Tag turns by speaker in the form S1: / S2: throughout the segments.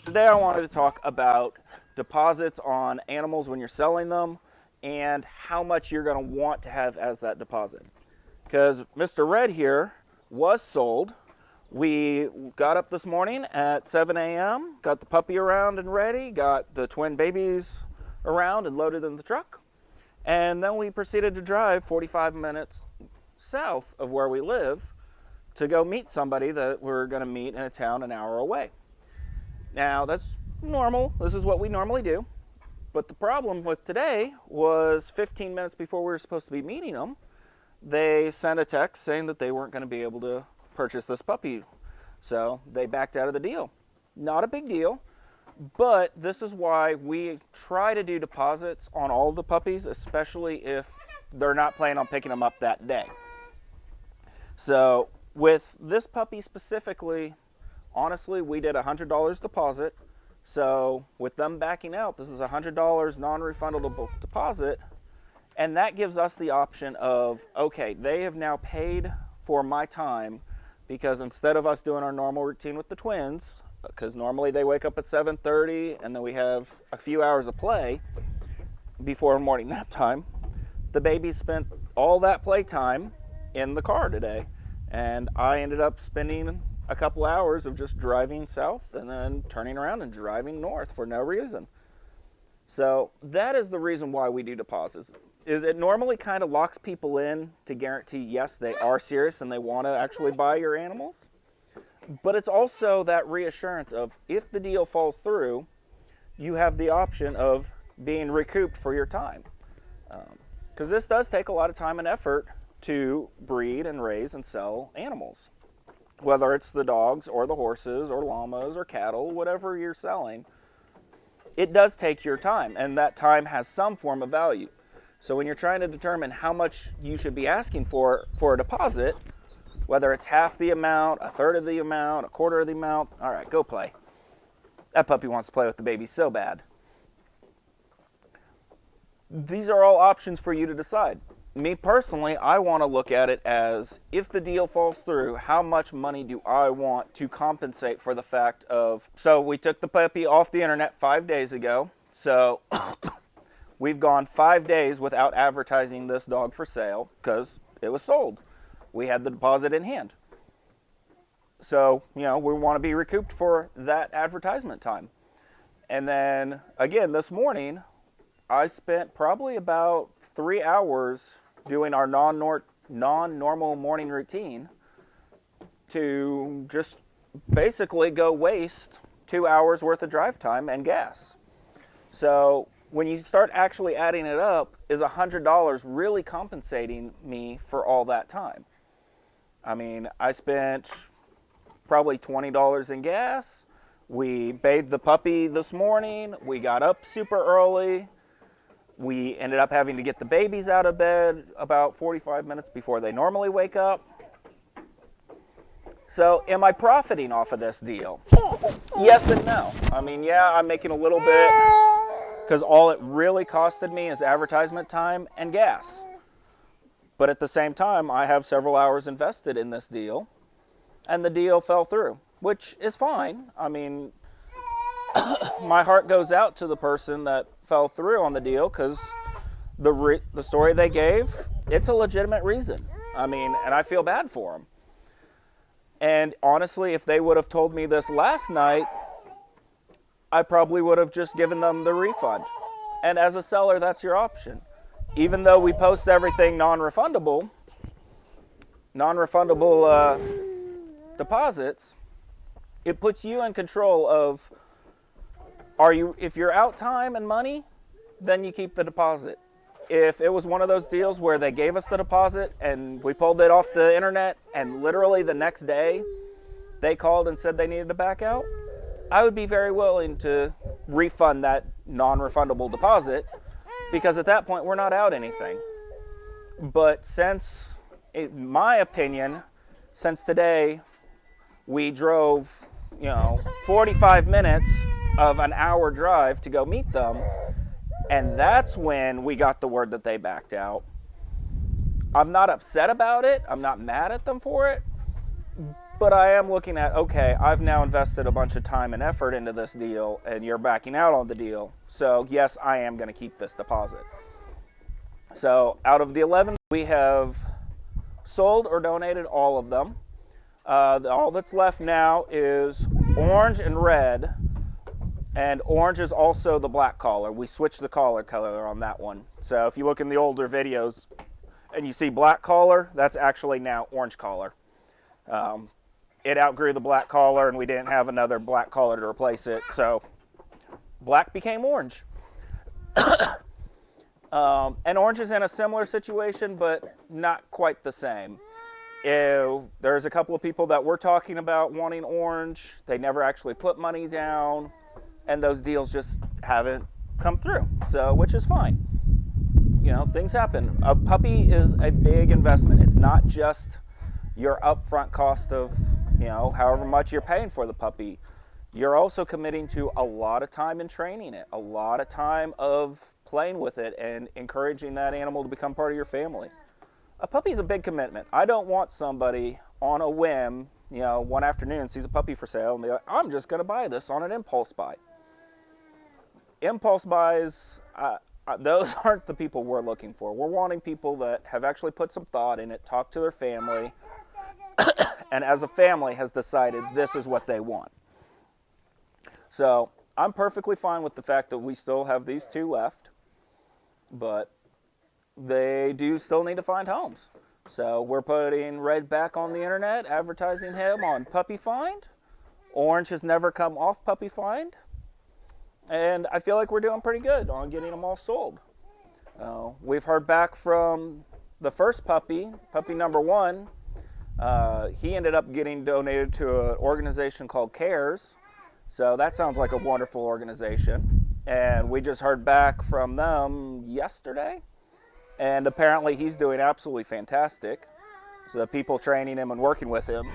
S1: Today I wanted to talk about deposits on animals when you're selling them and how much you're going to want to have as that deposit. Because Mr. Red here was sold. We got up this morning at 7 a.m., got the puppy around and ready, got the twin babies around and loaded in the truck, and then we proceeded to drive 45 minutes south of where we live to go meet somebody that we're going to meet in a town an hour away. Now, that's normal. This is what we normally do. But the problem with today was 15 minutes before we were supposed to be meeting them, they sent a text saying that they weren't going to be able to purchase this puppy. So they backed out of the deal. Not a big deal, but this is why we try to do deposits on all the puppies, especially if they're not planning on picking them up that day. So with this puppy specifically, honestly, we did $100 deposit. So with them backing out, this is $100 non-refundable deposit. And that gives us the option of, okay, they have now paid for my time, because instead of us doing our normal routine with the twins, because normally they wake up at 7:30 and then we have a few hours of play before morning nap time, the babies spent all that play time in the car today. And I ended up spending a couple hours of just driving south and then turning around and driving north for no reason. So that is the reason why we do deposits. Is it normally kind of locks people in to guarantee, yes, they are serious and they want to actually buy your animals. But it's also that reassurance of, if the deal falls through, you have the option of being recouped for your time. Because this does take a lot of time and effort to breed and raise and sell animals. Whether it's the dogs or the horses or llamas or cattle, whatever you're selling, it does take your time, and that time has some form of value. So when you're trying to determine how much you should be asking for a deposit, whether it's half the amount, a third of the amount, a quarter of the amount, all right, go play. That puppy wants to play with the baby so bad. These are all options for you to decide. Me personally, I want to look at it as, if the deal falls through, how much money do I want to compensate for the fact of, so we took the puppy off the internet 5 days ago, so we've gone 5 days without advertising this dog for sale because it was sold. We had the deposit in hand. So, we want to be recouped for that advertisement time. And then, again, this morning, I spent probably about 3 hours doing our non-normal morning routine to just basically go waste 2 hours worth of drive time and gas. So when you start actually adding it up, is $100 really compensating me for all that time? I mean, I spent probably $20 in gas. We bathed the puppy this morning. We got up super early. We ended up having to get the babies out of bed about 45 minutes before they normally wake up. So am I profiting off of this deal? Yes and no. I mean, yeah, I'm making a little bit, because all it really costed me is advertisement time and gas. But at the same time, I have several hours invested in this deal, and the deal fell through, which is fine. I mean, my heart goes out to the person that fell through on the deal, because the story they gave, it's a legitimate reason. I mean, and I feel bad for them. And honestly, if they would have told me this last night, I probably would have just given them the refund. And as a seller, that's your option. Even though we post everything non-refundable deposits, it puts you in control of, if you're out time and money, then you keep the deposit. If it was one of those deals where they gave us the deposit and we pulled it off the internet and literally the next day they called and said they needed to back out, I would be very willing to refund that non-refundable deposit, because at that point we're not out anything. But since, in my opinion, since today we drove, 45 minutes of an hour drive to go meet them, and that's when we got the word that they backed out. I'm not upset about it. I'm not mad at them for it. But I am looking at, okay, I've now invested a bunch of time and effort into this deal, and you're backing out on the deal. So yes, I am going to keep this deposit. So out of the 11, we have sold or donated all of them. All that's left now is orange and red, and orange is also the black collar. We switched the collar color on that one. So if you look in the older videos and you see black collar, that's actually now orange collar. It outgrew the black collar, and we didn't have another black collar to replace it, so black became orange. And orange is in a similar situation, but not quite the same. There's a couple of people that were talking about wanting orange. They never actually put money down, and those deals just haven't come through, so which is fine. You know, things happen. A puppy is a big investment. It's not just your upfront cost of, you know, however much you're paying for the puppy. You're also committing to a lot of time in training it, a lot of time of playing with it and encouraging that animal to become part of your family. A puppy is a big commitment. I don't want somebody on a whim, you know, one afternoon sees a puppy for sale and be like, I'm just going to buy this on an impulse buy. Impulse buys, those aren't the people we're looking for. We're wanting people that have actually put some thought in it, talked to their family, and as a family has decided this is what they want. So I'm perfectly fine with the fact that we still have these two left, but they do still need to find homes. So we're putting Red back on the internet, advertising him on Puppy Find. Orange has never come off Puppy Find. And I feel like we're doing pretty good on getting them all sold. We've heard back from the first puppy, puppy number 1. He ended up getting donated to an organization called CARES. So that sounds like a wonderful organization. And we just heard back from them yesterday. And apparently he's doing absolutely fantastic. So the people training him and working with him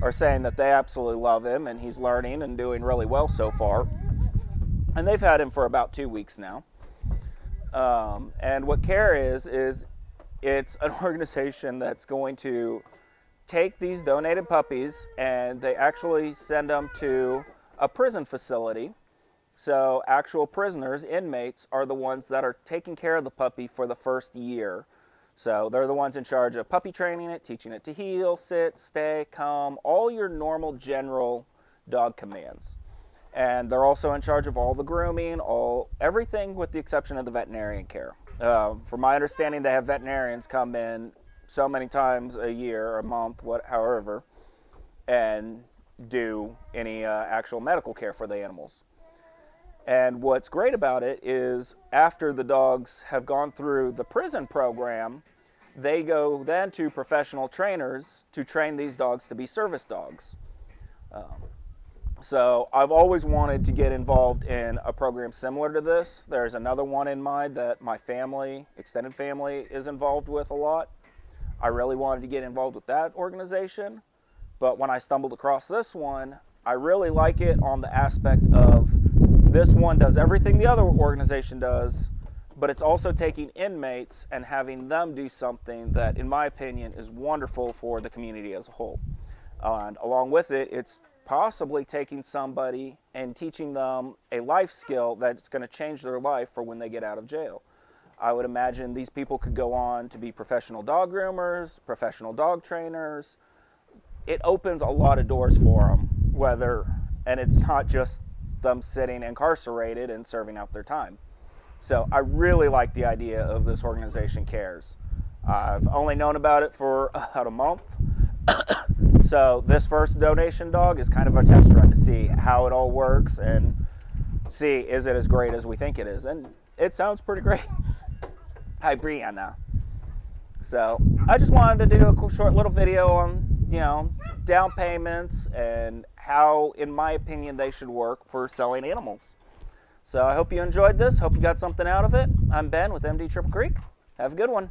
S1: are saying that they absolutely love him and he's learning and doing really well so far. And they've had him for about 2 weeks now. And what CARE is it's an organization that's going to take these donated puppies and they actually send them to a prison facility. So actual prisoners, inmates, are the ones that are taking care of the puppy for the first year. So they're the ones in charge of puppy training it, teaching it to heel, sit, stay, come, all your normal general dog commands. And they're also in charge of all the grooming, everything with the exception of the veterinarian care. From my understanding, they have veterinarians come in so many times a year, a month, however, and do any actual medical care for the animals. And what's great about it is after the dogs have gone through the prison program, they go then to professional trainers to train these dogs to be service dogs. So I've always wanted to get involved in a program similar to this. There's another one in mind that my family, extended family, is involved with a lot. I really wanted to get involved with that organization, but when I stumbled across this one, I really like it on the aspect of this one does everything the other organization does, but it's also taking inmates and having them do something that, in my opinion, is wonderful for the community as a whole. And along with it, it's possibly taking somebody and teaching them a life skill that's going to change their life for when they get out of jail. I would imagine these people could go on to be professional dog groomers, professional dog trainers. It opens a lot of doors for them, and it's not just them sitting incarcerated and serving out their time. So I really like the idea of this organization, CARES. I've only known about it for about a month. So this first donation dog is kind of a test run to see how it all works and see, is it as great as we think it is? And it sounds pretty great. Hi, Brianna. So I just wanted to do a short little video on, down payments and how, in my opinion, they should work for selling animals. So I hope you enjoyed this. Hope you got something out of it. I'm Ben with MD Triple Creek. Have a good one.